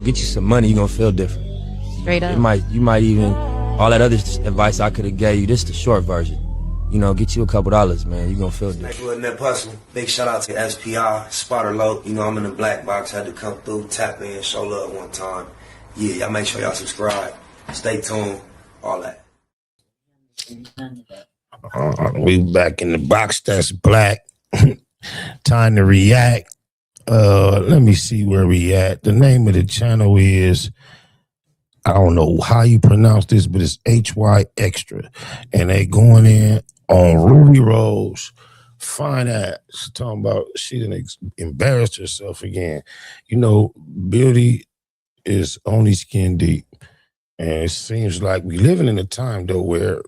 Get you some money, you're gonna feel different. Straight up. You might even, all that other advice I could have gave you, this the short version. You know, get you a couple dollars, man. You're gonna feel different. Thank you, Nip Hustle. Big shout out to SPI, Spotter Low. You know, I'm in the black box. Had to come through, tap in, show love one time. Yeah, y'all make sure y'all subscribe. Stay tuned. All that. We back in the box that's black. Time to react. Let me see where we at. The name of the channel is, I don't know how you pronounce this, but it's HY Extra. And they going in on Ruby Rose. Fine ass. Talking about she done embarrassed herself again. You know, beauty is only skin deep. And it seems like we living in a time, though, where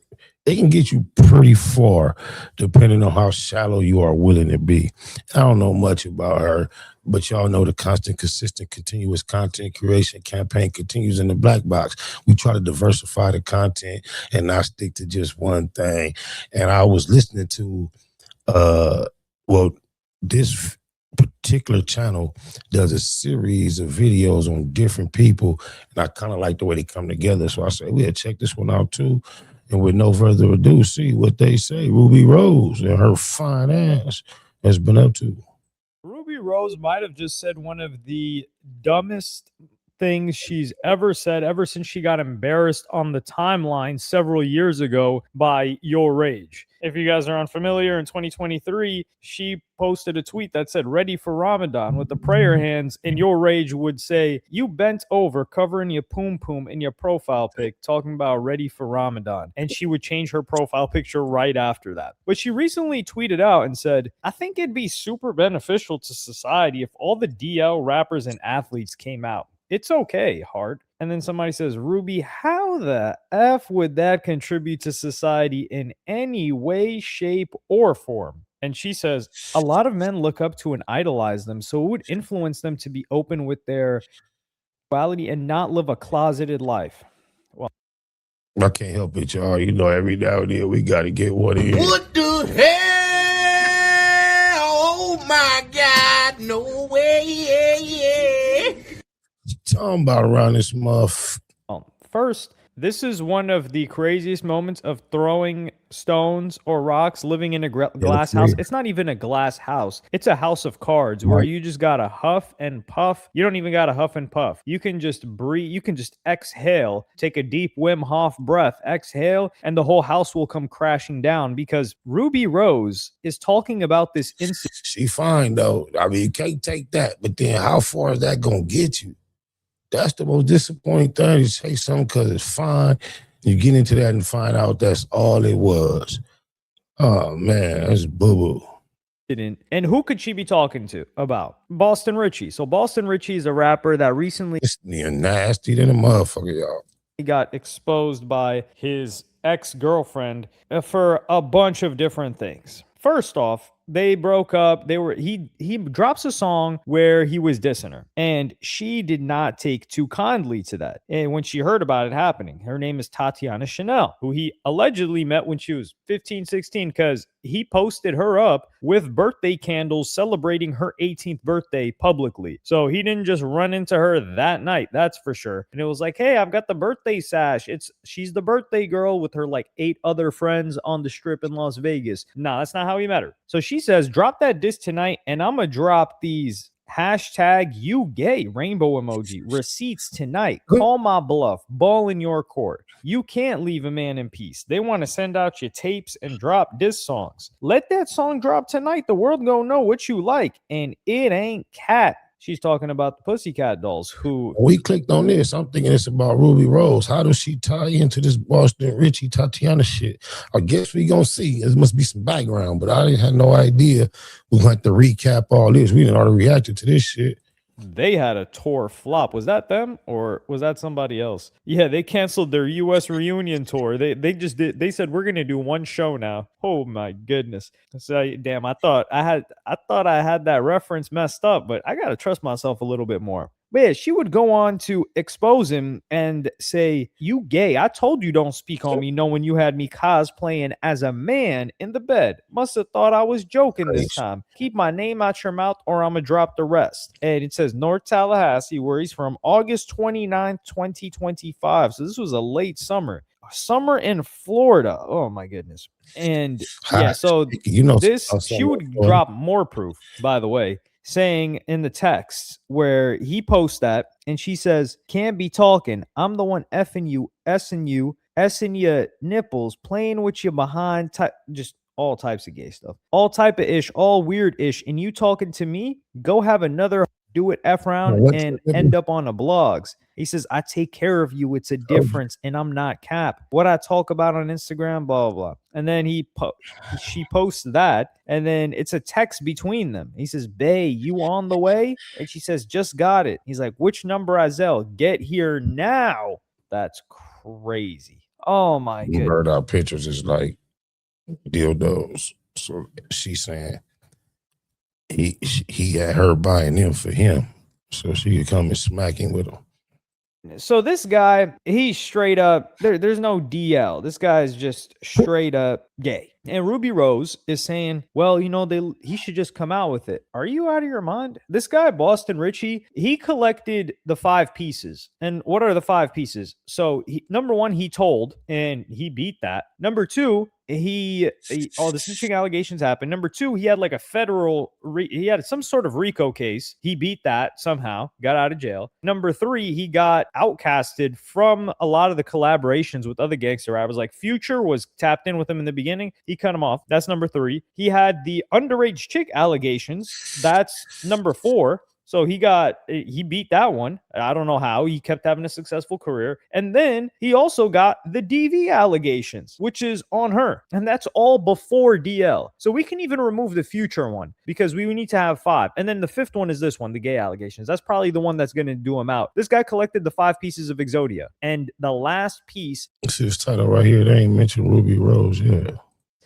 they can get you pretty far depending on how shallow you are willing to be. I don't know much about her, but y'all know the constant, consistent, continuous content creation campaign continues in the black box. We try to diversify the content and not stick to just one thing. And I was listening to, this particular channel does a series of videos on different people, and I kind of like the way they come together. So I said, we'll check this one out too. And with no further ado, see what they say. Ruby Rose and her fine ass has been up to. Ruby Rose might have just said one of the dumbest things she's ever said ever since she got embarrassed on the timeline several years ago by Your Rage. If you guys are unfamiliar, in 2023, she posted a tweet that said, "Ready for Ramadan," with the prayer hands, and Your Rage would say, "You bent over covering your poom poom in your profile pic, talking about ready for Ramadan." And she would change her profile picture right after that. But she recently tweeted out and said, "I think it'd be super beneficial to society if all the DL rappers and athletes came out. It's okay, Heart." And then somebody says, "Ruby, how the F would that contribute to society in any way, shape, or form?" And she says, "A lot of men look up to and idolize them, so it would influence them to be open with their sexuality and not live a closeted life." Well, I can't help it, y'all. You know, every now and then we got to get one in. What the hell? Oh my God, no way. Talking about around this month. first, this is one of the craziest moments of throwing stones or rocks, living in a glass house. It's not even a glass house. It's a house of cards where you just got to huff and puff. You don't even got to huff and puff. You can just breathe. You can just exhale, take a deep Wim Hof breath, exhale, and the whole house will come crashing down because Ruby Rose is talking about this incident. She fine, though. I mean, you can't take that. But then how far is that going to get you? That's the most disappointing thing. You say something because it's fine. You get into that and find out that's all it was. Oh, man, that's boo-boo. And who could she be talking to about? Boston Richie. So Boston Richie is a rapper that recently... It's nasty than a motherfucker, y'all. He got exposed by his ex-girlfriend for a bunch of different things. First off, they broke up. He drops a song where he was dissing her, and she did not take too kindly to that. And when she heard about it happening, her name is Tatiana Chanel, who he allegedly met when she was 15, 16, because he posted her up with birthday candles celebrating her 18th birthday publicly. So he didn't just run into her that night, that's for sure. And it was like, hey, I've got the birthday sash. She's the birthday girl with her like 8 other friends on the strip in Las Vegas. Nah, that's not how he met her. So she says, drop that diss tonight, and I'm gonna drop these hashtag you gay rainbow emoji receipts tonight. Call my bluff. Ball in your court. You can't leave a man in peace. They want to send out your tapes and drop diss songs. Let that song drop tonight. The world gonna know what you like, and it ain't cat. She's talking about the Pussycat Dolls, who... We clicked on this. I'm thinking it's about Ruby Rose. How does she tie into this Boston Richie Tatiana shit? I guess we gonna see. There must be some background, but I didn't have no idea. We had to recap all this. We didn't already reacted to this shit. They had a tour flop. Was that them or was that somebody else? Yeah, they canceled their U.S. reunion tour. They just did. They said we're gonna do one show now. Oh my goodness! So damn, I thought I had that reference messed up, but I gotta trust myself a little bit more. But yeah, she would go on to expose him and say, "You gay. I told you don't speak on me knowing you had me cosplaying as a man in the bed. Must have thought I was joking this time. Keep my name out your mouth or I'm going to drop the rest." And it says North Tallahassee, where he's from, August 29th, 2025. So this was a late summer. Summer in Florida. Oh my goodness. And yeah, so this, she would drop more proof, by the way, saying in the text where he posts that, and she says, "Can't be talking. I'm the one effing you, S-ing your nipples, playing with you behind," just all types of gay stuff, all type of ish, all weird ish. And you talking to me? Go have another do it F round and end up on the blogs. He says, "I take care of you. It's a difference, and I'm not cap. What I talk about on Instagram, blah, blah, blah." And then she posts that, and then it's a text between them. He says, "Bae, you on the way?" And she says, "Just got it." He's like, "Which number, Azel? Get here now." That's crazy. Oh, my goodness. Bird out pictures is like dildos. So she's saying he had her buying them for him so she could come and smack him with them. So this guy, he's straight up, there's no DL. This guy is just straight up gay. And Ruby Rose is saying, well, you know, he should just come out with it. Are you out of your mind? This guy, Boston Richie, he collected the 5 pieces. And what are the 5 pieces? So number 1, he told, and he beat that. Number 2, all the snitching allegations happened. Number 2, he had like a he had some sort of RICO case. He beat that somehow, got out of jail. Number 3, he got outcasted from a lot of the collaborations with other gangster rappers. Like Future was tapped in with him in the beginning. He cut him off. That's number 3. He had the underage chick allegations. That's number 4. So he beat that one. I don't know how. He kept having a successful career. And then he also got the DV allegations, which is on her. And that's all before DL. So we can even remove the Future one because we need to have 5. And then the 5th one is this one, the gay allegations. That's probably the one that's going to do him out. This guy collected the 5 pieces of Exodia. And the last piece. This is title right here. They ain't mentioned Ruby Rose. Yeah.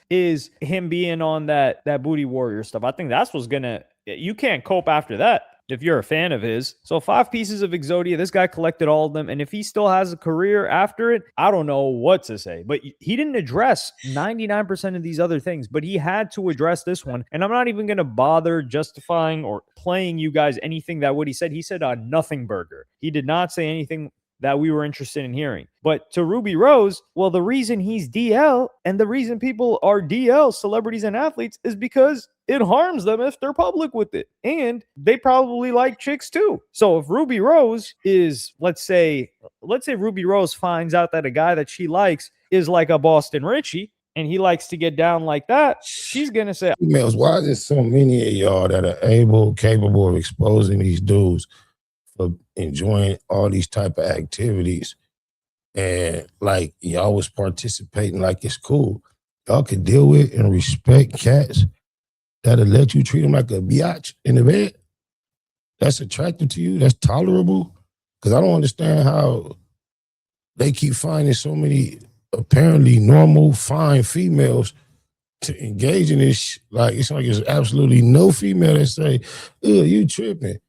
Is him being on that booty warrior stuff. I think that's what's going to, you can't cope after that if you're a fan of his. So 5 pieces of Exodia, this guy collected all of them. And if he still has a career after it, I don't know what to say. But he didn't address 99% of these other things, but he had to address this one. And I'm not even going to bother justifying or playing you guys anything that what he said. He said a nothing burger. He did not say anything that we were interested in hearing. But to Ruby Rose, well, the reason he's DL and the reason people are DL, celebrities and athletes, is because it harms them if they're public with it. And they probably like chicks too. So if Ruby Rose is, let's say Ruby Rose finds out that a guy that she likes is like a Boston Richie, and he likes to get down like that, she's going to say, females, why is there so many of y'all that are capable of exposing these dudes for enjoying all these type of activities, and like y'all was participating like it's cool? Y'all could deal with and respect cats that'll let you treat them like a biatch in the bed. That's attractive to you. That's tolerable. Because I don't understand how they keep finding so many apparently normal, fine females to engage in this. Like it's like there's absolutely no female that say, "Ugh, you tripping."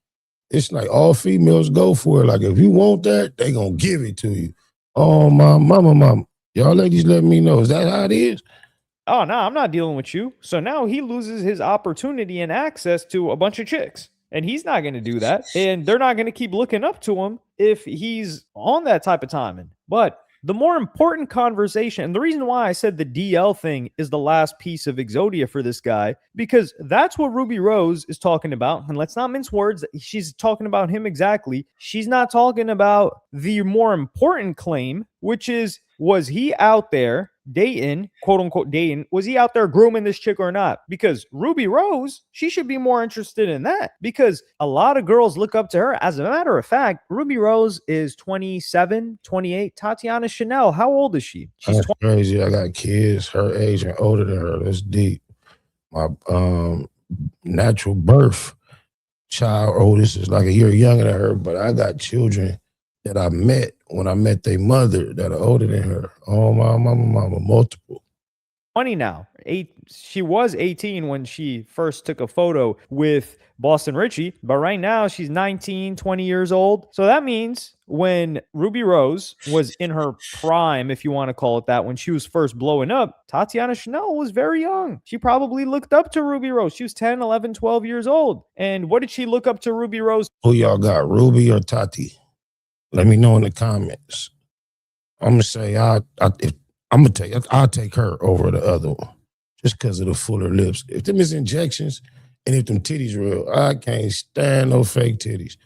It's like all females go for it. Like if you want that, they gonna give it to you. Oh, my mama. Y'all ladies let me know. Is that how it is? Oh, no, I'm not dealing with you. So now he loses his opportunity and access to a bunch of chicks. And he's not going to do that. And they're not going to keep looking up to him if he's on that type of timing. But the more important conversation, and the reason why I said the DL thing is the last piece of Exodia for this guy, because that's what Ruby Rose is talking about. And let's not mince words. She's talking about him exactly. She's not talking about the more important claim, which is, was he out there dating, quote unquote dating, was he out there grooming this chick or not? Because Ruby Rose, she should be more interested in that because a lot of girls look up to her. As a matter of fact, Ruby Rose is 27, 28. Tatiana Chanel, how old is she? She's That's crazy. I got kids her age and older than her. That's deep. My natural birth child oldest is like a year younger than her, but I got children that I met when I met their mother that are older than her. Oh, my mama, multiple. 20 now. She was 18 when she first took a photo with Boston Richie, but right now she's 19, 20 years old. So that means when Ruby Rose was in her prime, if you want to call it that, when she was first blowing up, Tatiana Chanel was very young. She probably looked up to Ruby Rose. She was 10, 11, 12 years old. And what did she look up to Ruby Rose? Who y'all got, Ruby or Tati? Let me know in the comments. I'm gonna say I'll take her over the other one, just because of the fuller lips. If them is injections and if them titties real, I can't stand no fake titties.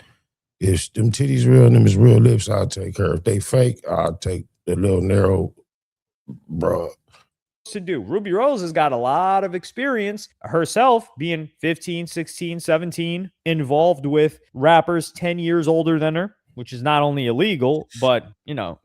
If them titties real and them is real lips, I'll take her. If they fake, I'll take the little narrow broad. To do. Ruby Rose has got a lot of experience herself, being 15, 16, 17, involved with rappers 10 years older than her, which is not only illegal, but,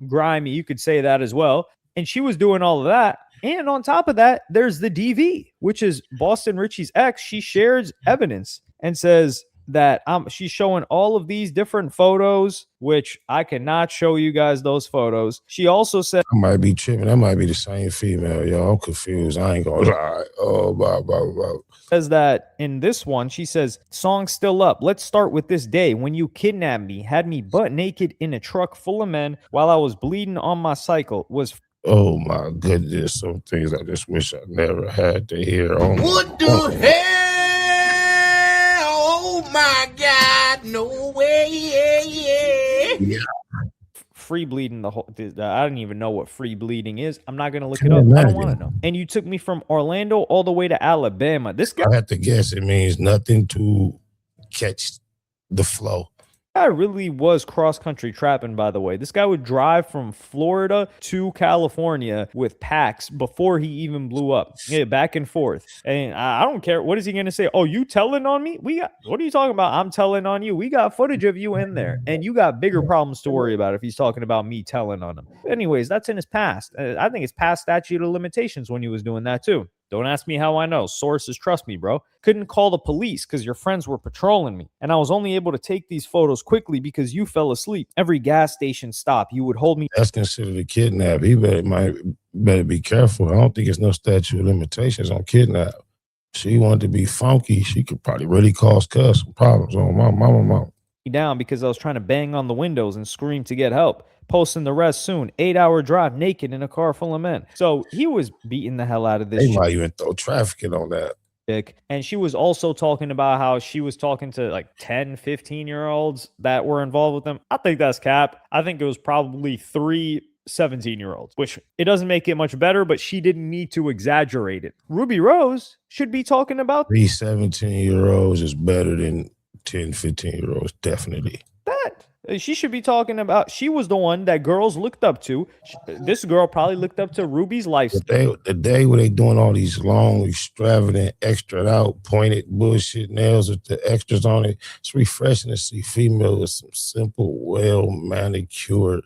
grimy. You could say that as well. And she was doing all of that. And on top of that, there's the DV, which is Boston Richie's ex. She shares evidence and says that she's showing all of these different photos, which I cannot show you guys those photos. She also said, I might be tripping. That might be the same female, y'all. I'm confused. I ain't gonna lie. Oh, blah, blah, blah. Says that in this one, she says, "Song's still up. Let's start with this day when you kidnapped me, had me butt naked in a truck full of men while I was bleeding on my cycle. Oh my goodness, some things I just wish I never had to hear. Oh What the hell? Oh my God, no way. Yeah. Free bleeding I don't even know what free bleeding is. I'm not going to look it up. I don't want to know. And you took me from Orlando all the way to Alabama. This guy, I have to guess it means nothing to catch the flow. guy really was cross-country trapping, by the way. This guy would drive from Florida to California with packs before he even blew up. Yeah, back and forth. And I don't care. What is he going to say? Oh, you telling on me? What are you talking about? I'm telling on you. We got footage of you in there. And you got bigger problems to worry about if he's talking about me telling on him. Anyways, that's in his past. I think it's past statute of limitations when he was doing that too. Don't ask me how I know. Sources, trust me, bro. Couldn't call the police because your friends were patrolling me. And I was only able to take these photos quickly because you fell asleep. Every gas station stop, you would hold me. That's considered a kidnap. He better be careful. I don't think it's no statute of limitations on kidnap. She wanted to be funky. She could probably really cause Cuz some problems on my mama. Down because I was trying to bang on the windows and scream to get help. Posting the rest soon. 8-hour drive naked in a car full of men. So he was beating the hell out of this. They might even throw trafficking on that. And she was also talking about how she was talking to like 10, 15-year-olds that were involved with them. I think that's cap. I think it was probably 3 17-year-olds, which it doesn't make it much better, but she didn't need to exaggerate it. Ruby Rose should be talking about 3 17-year-olds is better than 10, 15-year-olds, definitely. That. She should be talking about, she was the one that girls looked up to. This girl probably looked up to Ruby's lifestyle. The day where they doing all these long, extravagant, extra out, pointed bullshit nails with the extras on it, it's refreshing to see female with some simple, well-manicured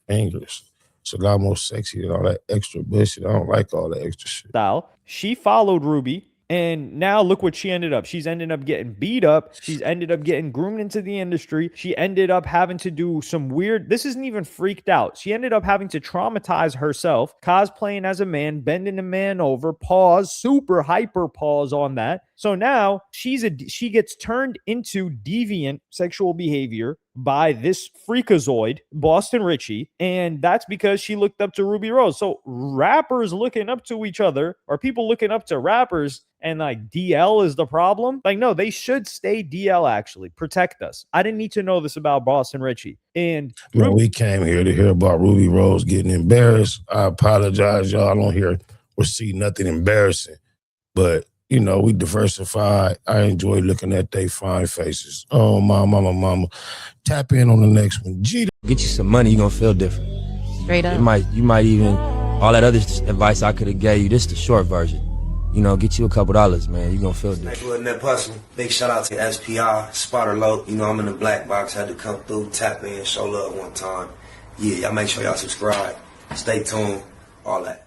fingers. It's a lot more sexy than all that extra bullshit. I don't like all that extra shit. She followed Ruby. And now look what she ended up. She's ended up getting beat up. She's ended up getting groomed into the industry. She ended up having to do some weird, this isn't even freaked out. She ended up having to traumatize herself, cosplaying as a man, bending a man over, pause, super hyper pause on that. So now she gets turned into deviant sexual behavior by this freakazoid, Boston Richie, and that's because she looked up to Ruby Rose. So rappers looking up to each other, or people looking up to rappers, and like DL is the problem? Like, no, they should stay DL, actually. Protect us. I didn't need to know this about Boston Richie. And we came here to hear about Ruby Rose getting embarrassed. I apologize, y'all. I don't hear or see nothing embarrassing. But we diversified. I enjoy looking at they fine faces. Oh, my mama. Tap in on the next one. Get you some money, you're going to feel different. Straight up. You might even, all that other advice I could have gave you, this is the short version. Get you a couple dollars, man. You're going to feel different. Hey, little Nip Hustle. Big shout out to SPI, Spotter Low. I'm in the black box. Had to come through, tap in, show love one time. Yeah, y'all make sure y'all subscribe. Stay tuned. All that.